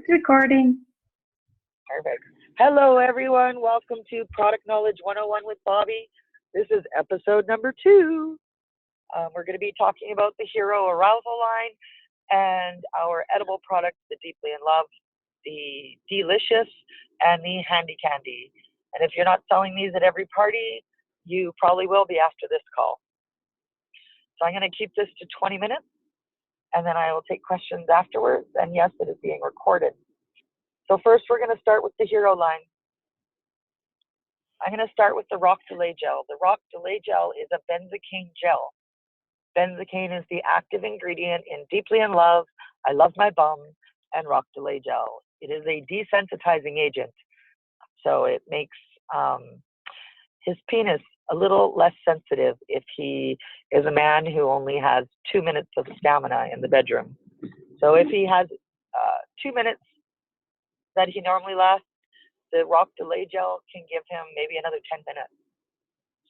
It's recording. Perfect. Hello, everyone. Welcome to Product Knowledge 101 with Bobbie. This is episode number 2. We're going to be talking about the Hero Arousal line and our edible products, the Deeply in Love, the Deelicious, and the Handi Candy. And if you're not selling these at every party, you probably will be after this call. So I'm going to keep this to 20 minutes, and then I will take questions afterwards. And yes, it is being recorded. So first, we're going to start with the Hero line. I'm going to start with the Rock Delay Gel. The Rock Delay Gel is a benzocaine gel. Benzocaine is the active ingredient in Deeply in Love, I Love My Bum, and Rock Delay Gel. It is a desensitizing agent, so it makes his penis a little less sensitive if he is a man who only has 2 minutes of stamina in the bedroom. So if he has 2 minutes that he normally lasts, the Rock Delay Gel can give him maybe another 10 minutes.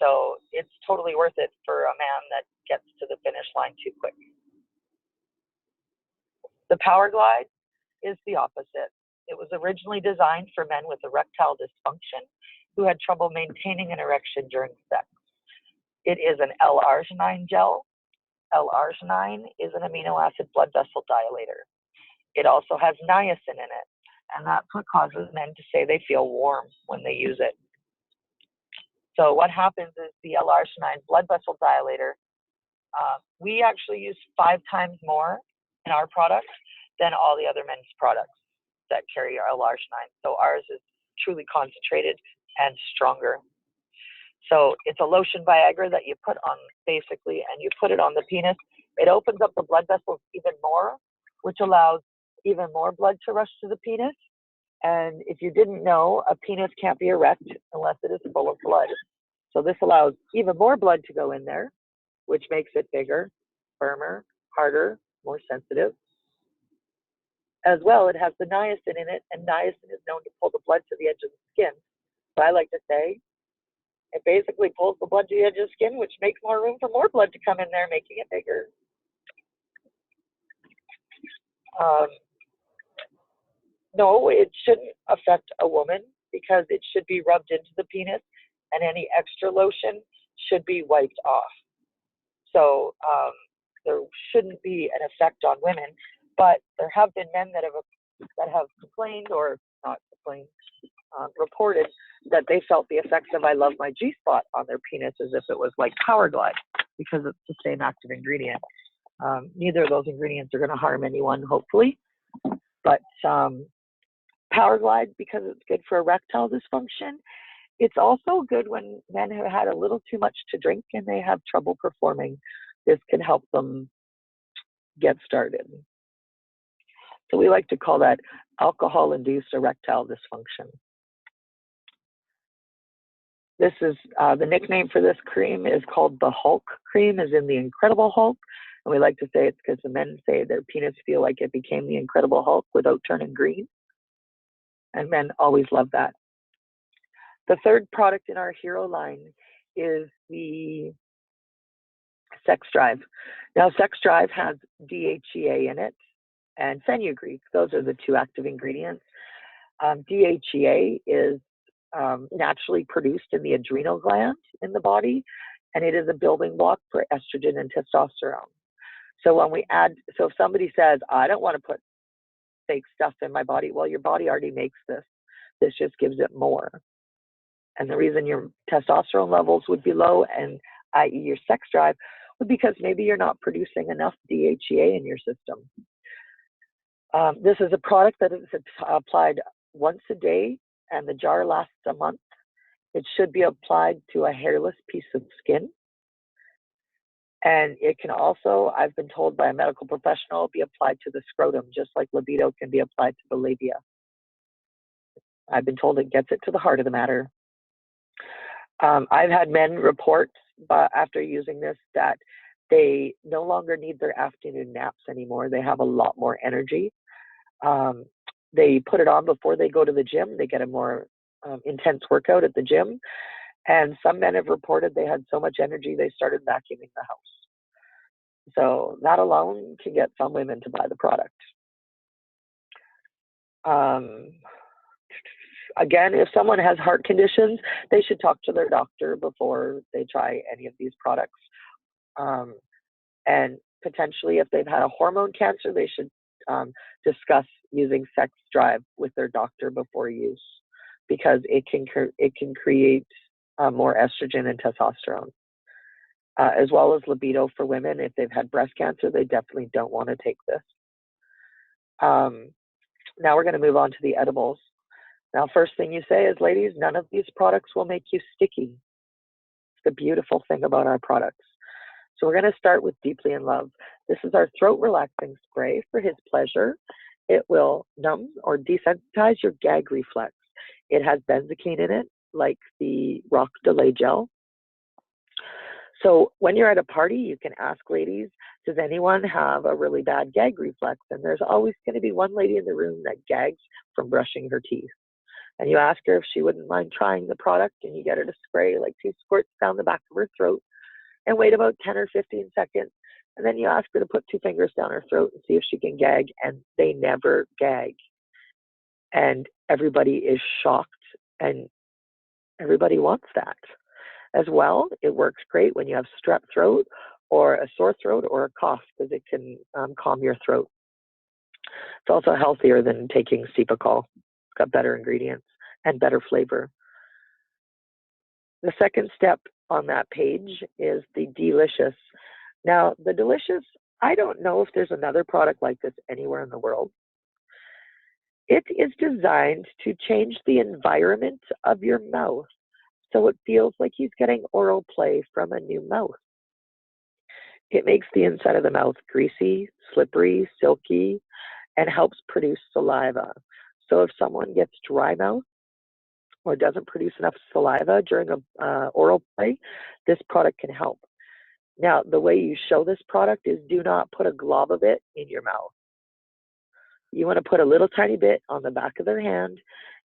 So it's totally worth it for a man that gets to the finish line too quick. The Powerglide is the opposite. It was originally designed for men with erectile dysfunction who had trouble maintaining an erection during sex. It is an L-arginine gel. L-arginine is an amino acid blood vessel dilator. It also has niacin in it, and that's what causes men to say they feel warm when they use it. So what happens is the L-arginine blood vessel dilator, we actually use 5 times more in our products than all the other men's products that carry L-arginine. So ours is truly concentrated and stronger. So it's a lotion Viagra that you put on basically, and you put it on the penis. It opens up the blood vessels even more, which allows even more blood to rush to the penis. And if you didn't know, a penis can't be erect unless it is full of blood. So this allows even more blood to go in there, which makes it bigger, firmer, harder, more sensitive. As well, it has the niacin in it, and niacin is known to pull the blood to the edge of the skin. So I like to say, it basically pulls the blood to the edge of the skin, which makes more room for more blood to come in there, making it bigger. No, it shouldn't affect a woman because it should be rubbed into the penis, and any extra lotion should be wiped off. So there shouldn't be an effect on women, but there have been men that have complained, or not complained, reported that they felt the effects of I Love My G-spot on their penis as if it was like Powerglide, because it's the same active ingredient. Neither of those ingredients are going to harm anyone, hopefully, but Powerglide, because it's good for erectile dysfunction, it's also good when men have had a little too much to drink and they have trouble performing. This can help them get started. So we like to call that alcohol-induced erectile dysfunction. This is the nickname for this cream is called the Hulk cream, as in the Incredible Hulk. And we like to say it's because the men say their penis feel like it became the Incredible Hulk without turning green. And men always love that. The third product in our Hero line is the Sex Drive. Now, Sex Drive has DHEA in it and fenugreek. Those are the 2 active ingredients. DHEA is naturally produced in the adrenal gland in the body, and it is a building block for estrogen and testosterone. So when we add, so if somebody says, I don't want to put fake stuff in my body, well, your body already makes this. This just gives it more. And the reason your testosterone levels would be low, and i.e. your sex drive, would be because maybe you're not producing enough DHEA in your system. This is a product that is applied once a day, and the jar lasts a month. It should be applied to a hairless piece of skin. And it can also, I've been told by a medical professional, be applied to the scrotum, just like libido can be applied to the labia. I've been told it gets it to the heart of the matter. I've had men report after using this that they no longer need their afternoon naps anymore. They have a lot more energy. They put it on before they go to the gym. They get a more intense workout at the gym. And some men have reported they had so much energy they started vacuuming the house. So that alone can get some women to buy the product. Again, if someone has heart conditions, they should talk to their doctor before they try any of these products. And potentially, if they've had a hormone cancer, they should discuss using sex drive with their doctor before use, because it can create more estrogen and testosterone, as well as libido for women. If they've had breast cancer, they definitely don't want to take this. Now we're going to move on to the edibles. Now, first thing you say is, ladies, none of these products will make you sticky. It's the beautiful thing about our products. So we're going to start with Deeply in Love. This is our throat relaxing spray for his pleasure. It will numb or desensitize your gag reflex. It has benzocaine in it, like the Rock Delay Gel. So when you're at a party, you can ask ladies, does anyone have a really bad gag reflex? And there's always going to be one lady in the room that gags from brushing her teeth. And you ask her if she wouldn't mind trying the product, and you get her to spray like 2 squirts down the back of her throat and wait about 10 or 15 seconds. And then you ask her to put 2 fingers down her throat and see if she can gag, and they never gag. And everybody is shocked, and everybody wants that. As well, it works great when you have strep throat or a sore throat or a cough, because it can calm your throat. It's also healthier than taking Cepacol. It's got better ingredients and better flavor. The second step on that page is the Deelicious. Now, the Deelicious, I don't know if there's another product like this anywhere in the world. It is designed to change the environment of your mouth so it feels like he's getting oral play from a new mouth. It makes the inside of the mouth greasy, slippery, silky, and helps produce saliva. So if someone gets dry mouth or doesn't produce enough saliva during a oral play, this product can help. Now, the way you show this product is, do not put a glob of it in your mouth. You want to put a little tiny bit on the back of their hand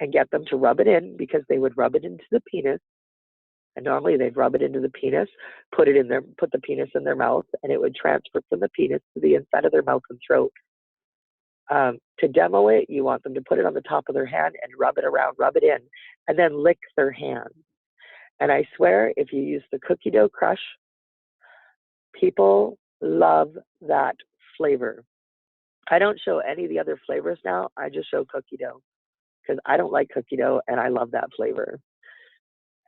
and get them to rub it in, because they would rub it into the penis. And normally they'd rub it into the penis, put the penis in their mouth, and it would transfer from the penis to the inside of their mouth and throat. To demo it, you want them to put it on the top of their hand and rub it around, rub it in, and then lick their hand. And I swear, if you use the cookie dough crush, people love that flavor. I don't show any of the other flavors now. I just show cookie dough, because I don't like cookie dough and I love that flavor.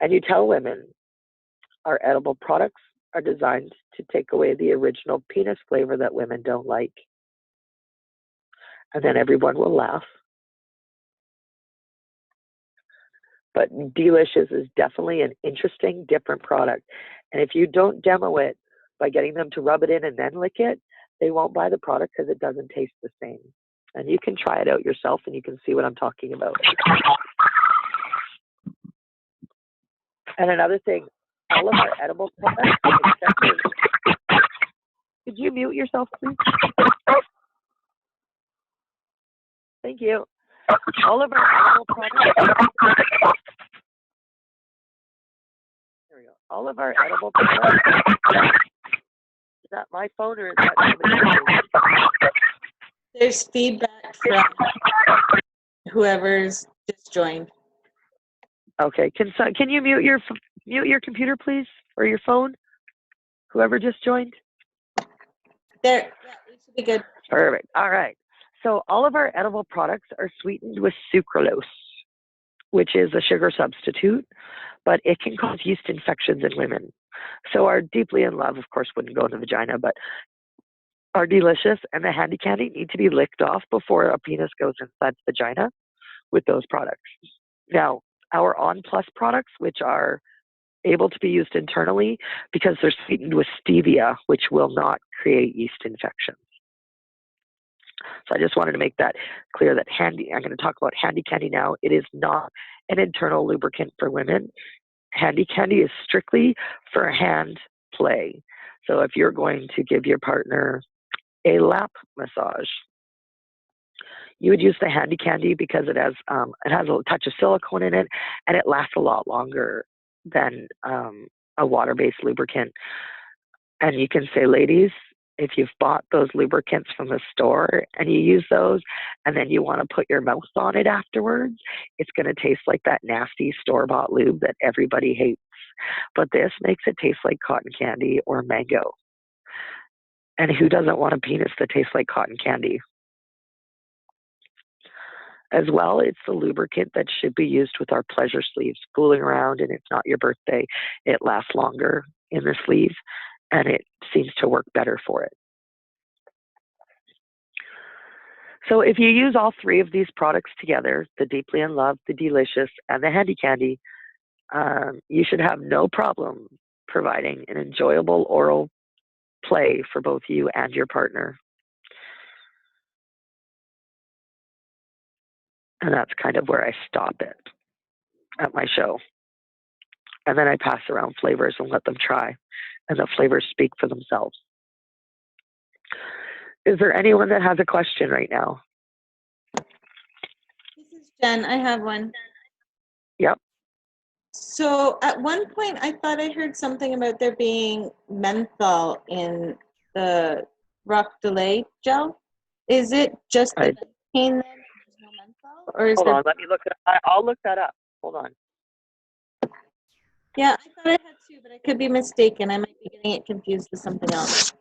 And you tell women, our edible products are designed to take away the original penis flavor that women don't like. And then everyone will laugh. But Deelicious is definitely an interesting, different product. And if you don't demo it by getting them to rub it in and then lick it, they won't buy the product, because it doesn't taste the same. And you can try it out yourself and you can see what I'm talking about. And another thing, all of our edible products, could you mute yourself, please? Thank you. All of our edible products, there we go. All of our edible products, is that my phone or is that somebody else's? There's feedback from whoever's just joined. Okay, can you mute your computer, please, or your phone? Whoever just joined. There, yeah, it should be good. Perfect. All right. So all of our edible products are sweetened with sucralose, which is a sugar substitute, but it can cause yeast infections in women. So our Deeply in Love, of course, wouldn't go in the vagina, but our Deelicious and the Handi candy need to be licked off before a penis goes inside the vagina with those products. Now, our On Plus products, which are able to be used internally because they're sweetened with stevia, which will not create yeast infections. So I just wanted to make that clear that I'm going to talk about Handi candy now. It is not an internal lubricant for women. Handi candy is strictly for hand play. So if you're going to give your partner a lap massage, you would use the Handi candy, because it has a touch of silicone in it, and it lasts a lot longer than a water-based lubricant. And you can say, ladies, if you've bought those lubricants from the store and you use those and then you want to put your mouth on it afterwards, it's going to taste like that nasty store-bought lube that everybody hates. But this makes it taste like cotton candy or mango. And who doesn't want a penis that tastes like cotton candy? As well, it's the lubricant that should be used with our pleasure sleeves. Fooling around and it's not your birthday, it lasts longer in the sleeve and it seems to work better for it. So if you use all three of these products together, the Deeply in Love, the Deelicious, and the Handi Candy, you should have no problem providing an enjoyable oral play for both you and your partner. And that's kind of where I stop it at my show. And then I pass around flavors and let them try. And the flavors speak for themselves. Is there anyone that has a question right now? This is Jen. I have one. Yep. So at one point, I thought I heard something about there being menthol in the Rock Delay gel. Is it just the pain then? There's no menthol, or is Hold there? on, let me look it up. I'll look that up. Hold on. Yeah, I thought I had two, but I could be mistaken. I might be getting it confused with something else.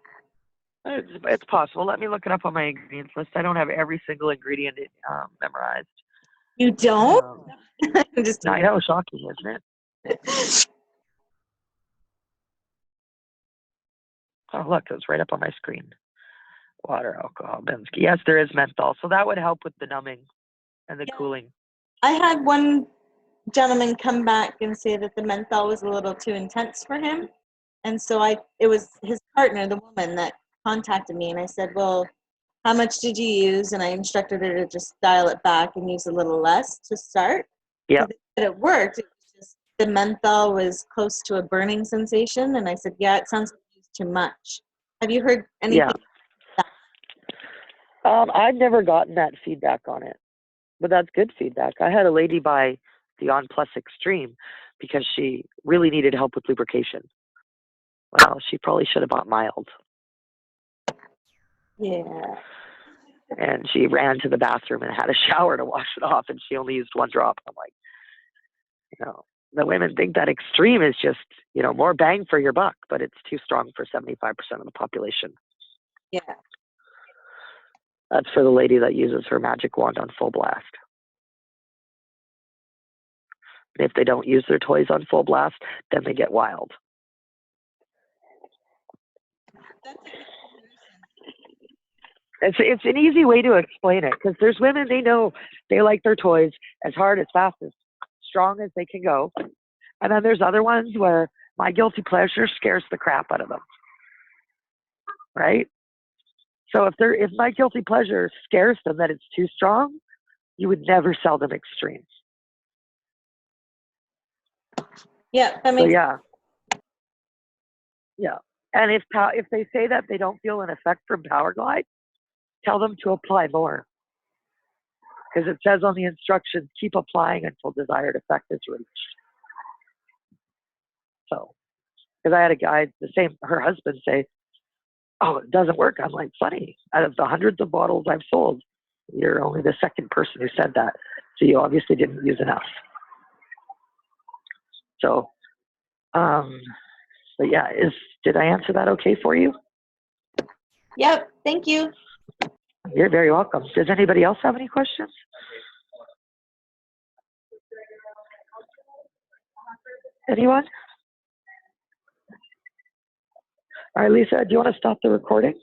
It's possible. Let me look it up on my ingredients list. I don't have every single ingredient memorized. You don't? I'm just I know, shocking, isn't it? Oh, look, it was right up on my screen. Water, alcohol, Bensky. Yes, there is menthol. So that would help with the numbing and the cooling. I had one gentleman come back and say that the menthol was a little too intense for him. And so it was his partner, the woman, that contacted me. And I said, well, how much did you use? And I instructed her to just dial it back and use a little less to start. Yeah. But it worked. It was just the menthol was close to a burning sensation. And I said, yeah, it sounds like you used too much. Have you heard anything? Yeah. I've never gotten that feedback on it, but that's good feedback. I had a lady buy the On Plus Extreme because she really needed help with lubrication. Well, she probably should have bought mild. Yeah. And she ran to the bathroom and had a shower to wash it off, and she only used one drop. I'm like, the women think that Extreme is just, more bang for your buck, but it's too strong for 75% of the population. Yeah. That's for the lady that uses her magic wand on full blast. If they don't use their toys on full blast, then they get wild. It's an easy way to explain it, because there's women, they know they like their toys as hard, as fast, as strong as they can go. And then there's other ones where my guilty pleasure scares the crap out of them. Right? So if my guilty pleasure scares them that it's too strong, you would never sell them Extremes. Yeah, that makes sense. Yeah. And if they say that they don't feel an effect from Powerglide, tell them to apply more. Because it says on the instructions, keep applying until desired effect is reached. So, because I had a guy, her husband say, oh, it doesn't work. I'm like, funny. Out of the hundreds of bottles I've sold, you're only the second person who said that. So you obviously didn't use enough. So, but yeah, did I answer that okay for you? Yep, thank you. You're very welcome. Does anybody else have any questions? Anyone? All right, Lisa, do you want to stop the recording?